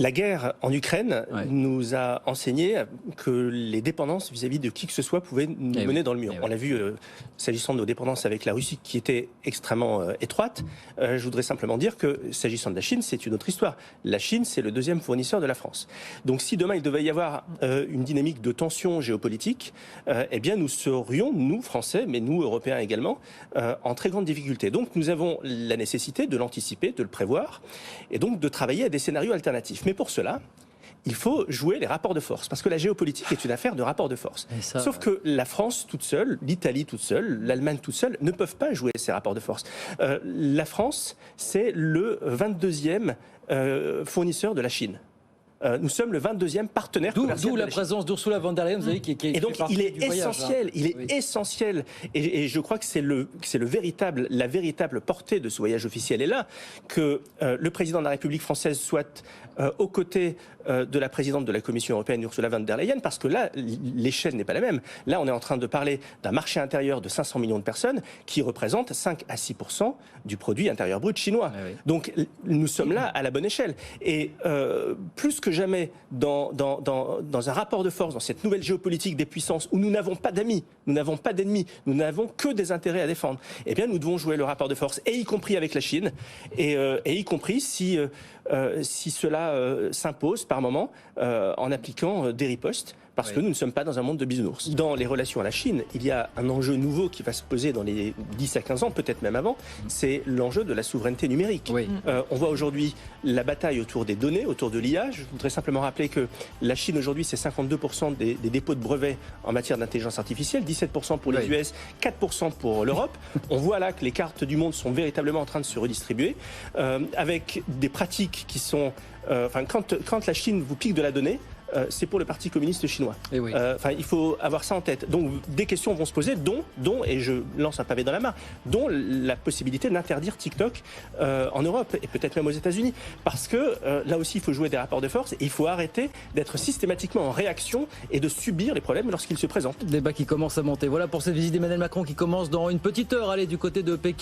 La guerre en Ukraine nous a enseigné que les dépendances vis-à-vis de qui que ce soit pouvaient nous mener dans le mur. On l'a vu s'agissant de nos dépendances avec la Russie qui étaient extrêmement étroites. Je voudrais simplement dire que s'agissant de la Chine, c'est une autre histoire. La Chine, c'est le deuxième fournisseur de la France. Donc si demain il devait y avoir une dynamique de tension géopolitique, eh bien nous serions, nous Français, mais nous Européens également, en très grande difficulté. Donc nous avons la nécessité de l'anticiper, de le prévoir, et donc de travailler à des scénarios alternatifs. Mais pour cela, il faut jouer les rapports de force, parce que la géopolitique est une affaire de rapports de force. Sauf que la France toute seule, l'Italie toute seule, l'Allemagne toute seule ne peuvent pas jouer ces rapports de force. La France, c'est le 22e fournisseur de la Chine. Nous sommes le 22e partenaire commercial. D'où la présence d'Ursula von der Leyen, vous savez, qui et donc il est essentiel, voyage, il est essentiel, et je crois que c'est la véritable portée de ce voyage officiel est là, que le président de la République française soit aux côtés de la présidente de la Commission européenne, Ursula von der Leyen, parce que là, l'échelle n'est pas la même. Là, on est en train de parler d'un marché intérieur de 500 millions de personnes qui représente 5 à 6% du produit intérieur brut chinois. Donc, nous sommes là à la bonne échelle. Et plus que jamais, dans un rapport de force, dans cette nouvelle géopolitique des puissances où nous n'avons pas d'amis, nous n'avons pas d'ennemis, nous n'avons que des intérêts à défendre, eh bien, nous devons jouer le rapport de force, et y compris avec la Chine, et y compris si cela s'impose par moment en appliquant des ripostes, parce que nous ne sommes pas dans un monde de bisounours. Dans les relations à la Chine, il y a un enjeu nouveau qui va se poser dans les 10 à 15 ans, peut-être même avant, c'est l'enjeu de la souveraineté numérique. On voit aujourd'hui la bataille autour des données, autour de l'IA. Je voudrais simplement rappeler que la Chine aujourd'hui, c'est 52% des dépôts de brevets en matière d'intelligence artificielle, 17% pour les US, 4% pour l'Europe. On voit là que les cartes du monde sont véritablement en train de se redistribuer, avec des pratiques qui sont... quand la Chine vous pique de la donnée, c'est pour le Parti communiste chinois. Il faut avoir ça en tête. Donc des questions vont se poser, dont, et je lance un pavé dans la mare, dont la possibilité d'interdire TikTok en Europe et peut-être même aux États-Unis. Parce que là aussi, il faut jouer des rapports de force et il faut arrêter d'être systématiquement en réaction et de subir les problèmes lorsqu'ils se présentent. Débat qui commence à monter. Voilà pour cette visite d'Emmanuel Macron qui commence dans une petite heure. Allez du côté de Pékin.